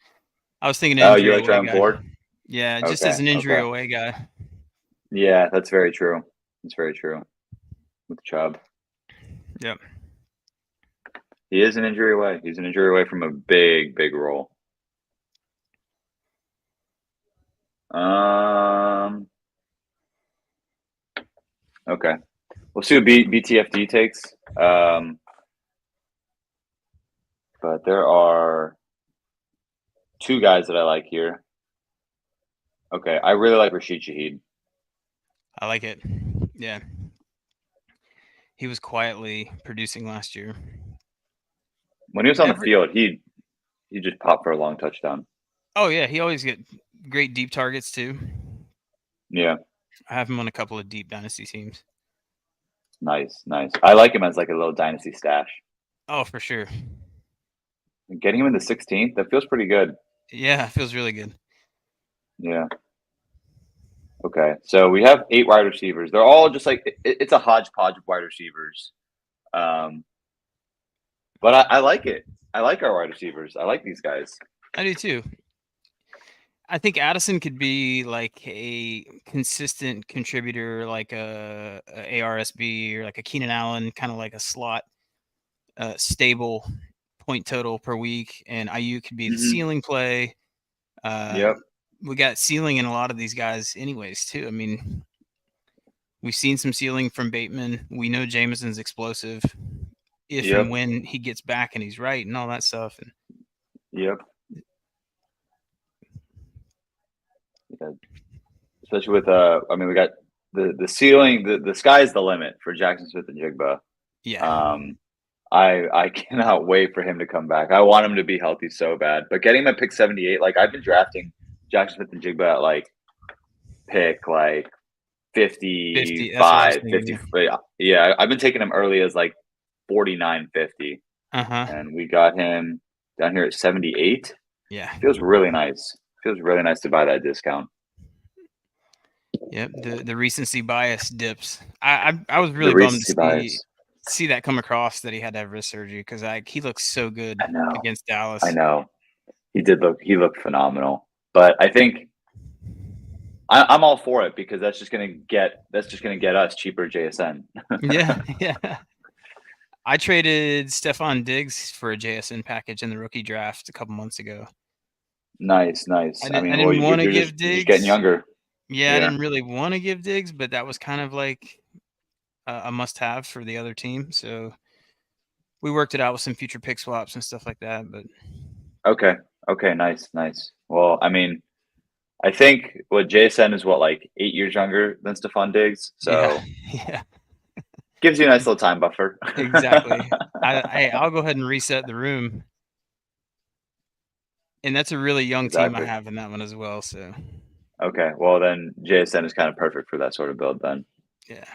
I was thinking injury you like Jerome Ford? Yeah, just as an injury away guy. Yeah, that's very true. With Chubb. Yep. He is an injury away. He's an injury away from a big, big role. Okay. We'll see what BTFD takes. But there are 2 guys that I like here. Okay, I really like Rashid Shaheed. I like it. Yeah. He was quietly producing last year. When he was on the field, he just popped for a long touchdown. Oh yeah, he always get great deep targets too. Yeah. I have him on a couple of deep dynasty teams. Nice. I like him as like a little dynasty stash. Oh, for sure. Getting him in the 16th, that feels pretty good. Yeah, it feels really good. Yeah. Okay, so we have 8 wide receivers. They're all just like it's a hodgepodge of wide receivers. But I like it. I like our wide receivers. I like these guys. I do too. I think Addison could be like a consistent contributor, like a ARSB or like a Keenan Allen, kind of like a slot, stable point total per week. And Ayuk could be the ceiling play. Yep. We got ceiling in a lot of these guys anyways too. I mean, we've seen some ceiling from Bateman. We know Jameson's explosive if and when he gets back and he's right and all that stuff. And yep. Yeah. Especially with I mean, we got the ceiling, the sky's the limit for Jackson Smith and Jigba. Yeah. I cannot wait for him to come back. I want him to be healthy so bad. But getting him at pick 78, like I've been drafting Jackson Smith and Jigba at like pick like 55, 50. Yeah, I've been taking him early as like 49, 50. And we got him down here at 78. Yeah. Feels really nice. Feels really nice to buy that discount. Yep, the recency bias dips. I was really bummed to see that come across that he had to have wrist surgery because he looks so good against Dallas. I know. He looked phenomenal. But I think I'm all for it because that's just gonna get us cheaper JSN. Yeah. I traded Stephon Diggs for a JSN package in the rookie draft a couple months ago. Nice. I didn't want to give Diggs. Just getting younger. Yeah, I didn't really want to give Diggs, but that was kind of like a must-have for the other team. So we worked it out with some future pick swaps and stuff like that. But okay, nice. Well, I mean, I think JSN is like 8 years younger than Stephon Diggs. So yeah. Gives you a nice little time buffer. Exactly. I'll go ahead and reset the room. And that's a really young team I Exactly. have in that one as well. So Okay, well then JSN is kind of perfect for that sort of build then. yeah.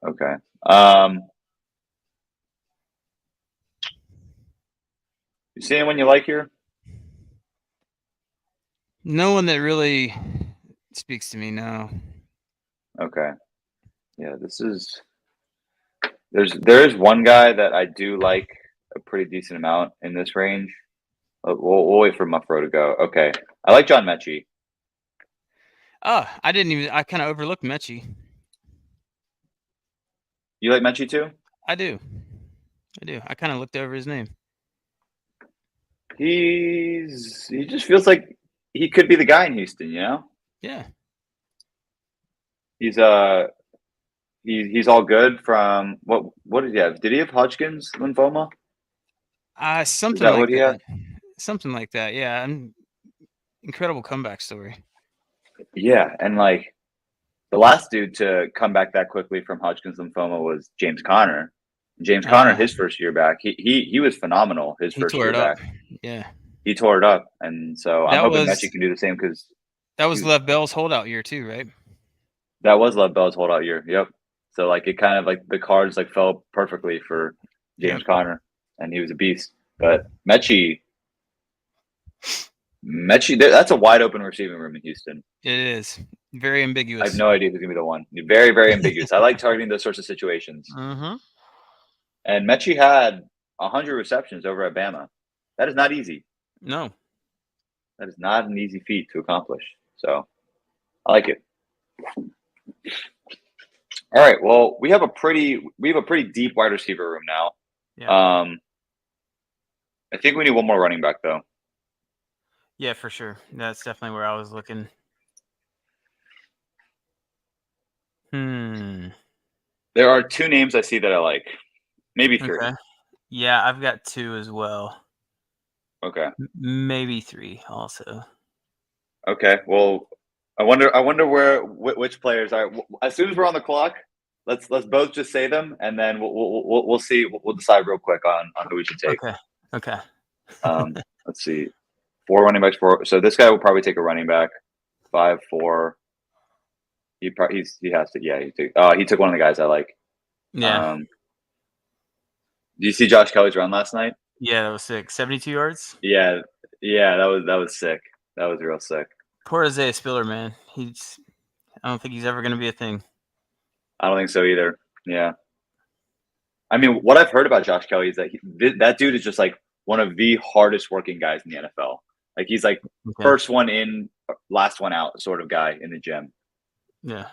Okay. You see anyone you like here? No one that really speaks to me now. Okay. Yeah, there is one guy that I do like a pretty decent amount in this range. We'll wait for Muffro to go. Okay. I like John Mechie. Oh, I kind of overlooked Mechie. You like Mechie too? I do. I kind of looked over his name. He just feels like he could be the guy in Houston, you know? Yeah. He's he's all good from what did he have? Did he have Hodgkin's lymphoma? Is Something that like what he had? that. Something like that. Yeah. Incredible comeback story. Yeah, and like the last dude to come back that quickly from Hodgkin's lymphoma was James Conner. James Conner, his first year back, he was phenomenal. His He first tore year it up. back, Yeah. he tore it up, and so I'm That hoping was Mechie can do the same because Lev Bell's holdout year too, right? that was Lev Bell's holdout year. Yep. So like it kind of like the cards like fell perfectly for James Yep. Conner, and he was a beast. But Mechie, that's a wide open receiving room in Houston. It is very ambiguous. I have no idea who's gonna be the one. Very, very ambiguous. I like targeting those sorts of situations. Mm-hmm. And Mechie had 100 receptions over at Bama. That is not easy. No. That is not an easy feat to accomplish. So I like it. All right. Well, we have a pretty deep wide receiver room now. Yeah. I think we need one more running back though. Yeah, for sure. That's definitely where I was looking. There are two names I see that I like. Maybe three. Okay. Yeah, I've got two as well. Okay. Maybe three also. Okay. Well, I wonder which players are. As soon as we're on the clock, let's both just say them, and then we'll see. We'll decide real quick on who we should take. Okay. Let's see. 4 running backs. So this guy will probably take a running back. 5-4. He has to. Yeah. He took one of the guys I like. Yeah. Do you see Josh Kelly's run last night? Yeah, that was sick. 72 yards. Yeah. That was sick. That was real sick. Poor Isaiah Spiller, man. I don't think he's ever going to be a thing. I don't think so either. Yeah. I mean, what I've heard about Josh Kelly is that that dude is just like one of the hardest working guys in the NFL. Like he's like first one in, last one out sort of guy in the gym. Yeah,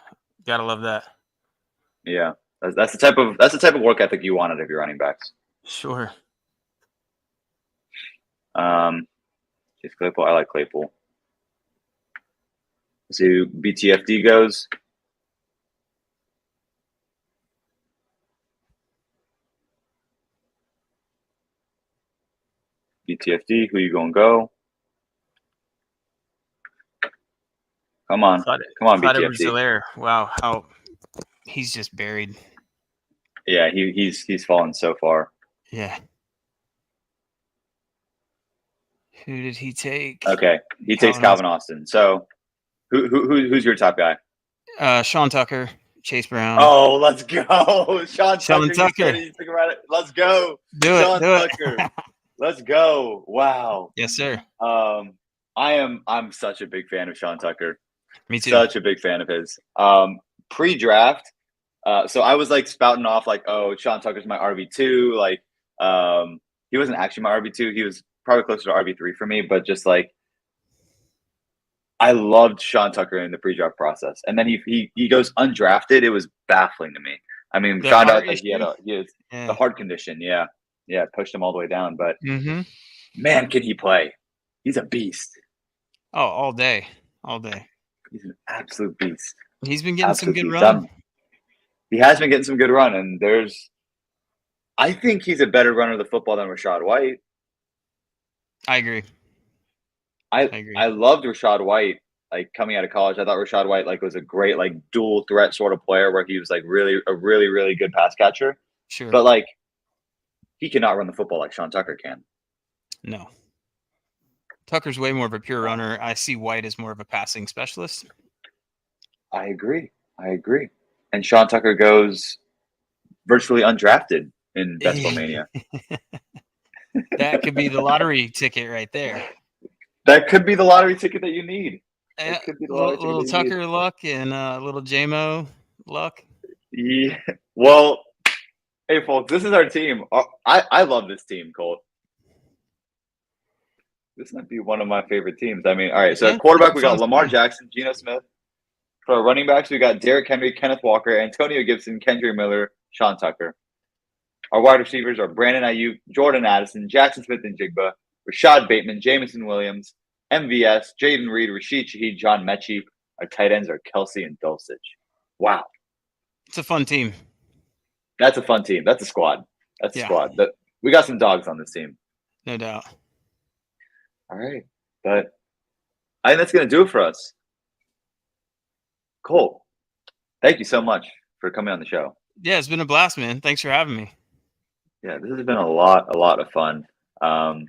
gotta love that. Yeah, that's the type of work ethic you want out of your running backs. Sure. Just Claypool. I like Claypool. Let's see who BTFD goes. BTFD, who you gonna go? Come on, BTFD. Wow, how he's just buried. Yeah, he's fallen so far. Yeah. Who did he take? Okay, he takes Calvin Austin. So, who's your top guy? Sean Tucker, Chase Brown. Oh, let's go, Sean Tucker. Let's go, Sean Tucker. Let's go. Wow. Yes, sir. I'm such a big fan of Sean Tucker. Me too. Such a big fan of his. Pre-draft, so I was like spouting off like, oh, Sean Tucker's my RB2. Like, he wasn't actually my RB2. He was probably closer to RB3 for me, but just like I loved Sean Tucker in the pre-draft process. And then he goes undrafted. It was baffling to me. I mean, found out that he had the heart condition. Yeah. Yeah, pushed him all the way down. But man, can he play? He's a beast. Oh, all day. All day. He's an absolute beast. He's been getting some good run. He has been getting some good run, and I think he's a better runner of the football than Rachaad White. I agree. I loved Rachaad White like coming out of college. I thought Rachaad White like was a great like dual threat sort of player where he was like really good pass catcher. Sure. But like he cannot run the football like Sean Tucker can. No. Tucker's way more of a pure runner. I see White as more of a passing specialist. I agree. And Sean Tucker goes virtually undrafted in Best Ball Mania. That could be the lottery ticket right there. That could be the lottery ticket that you need. Little Tucker luck and little JMO luck. Yeah. Well, hey, folks, this is our team. I love this team, Colt. This might be one of my favorite teams. I mean, all right. So at quarterback, we got Lamar Jackson, Geno Smith. For our running backs, we got Derrick Henry, Kenneth Walker, Antonio Gibson, Kendra Miller, Sean Tucker. Our wide receivers are Brandon Ayuk, Jordan Addison, Jackson Smith and Jigba, Rashad Bateman, Jamison Williams, MVS, Jaden Reed, Rashid Shaheed, John Mechie. Our tight ends are Kelsey and Dulcich. Wow. It's a fun team. That's a fun team. That's a squad. That's a squad. We got some dogs on this team. No doubt. All right. But I think that's going to do it for us. Colt, thank you so much for coming on the show. Yeah, it's been a blast, man. Thanks for having me. Yeah, this has been a lot of fun. I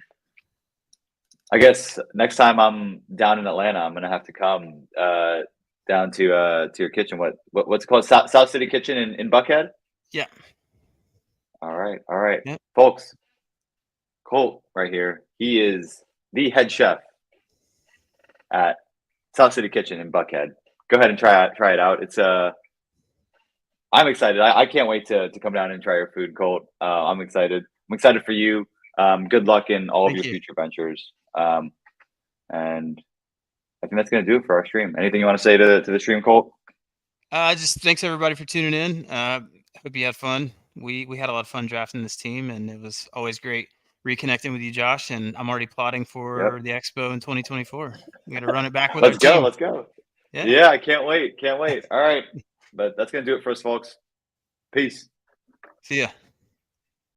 guess next time I'm down in Atlanta, I'm gonna have to come down to your kitchen. What's it called? South City Kitchen in Buckhead? Yeah. All right. Yep. Folks, Colt right here. He is the head chef at South City Kitchen in Buckhead. Go ahead and try it out. It's I'm excited. I can't wait to come down and try your food, Colt. I'm excited. I'm excited for you. Good luck in all of your future ventures. And I think that's going to do it for our stream. Anything you want to say to the stream, Colt? Just thanks everybody for tuning in. Hope you had fun. We had a lot of fun drafting this team, and it was always great reconnecting with you, Josh. And I'm already plotting for the Expo in 2024. We got to run it back with Let's our team. Let's go. Yeah, I can't wait. All right. But that's going to do it for us, folks. Peace. See ya.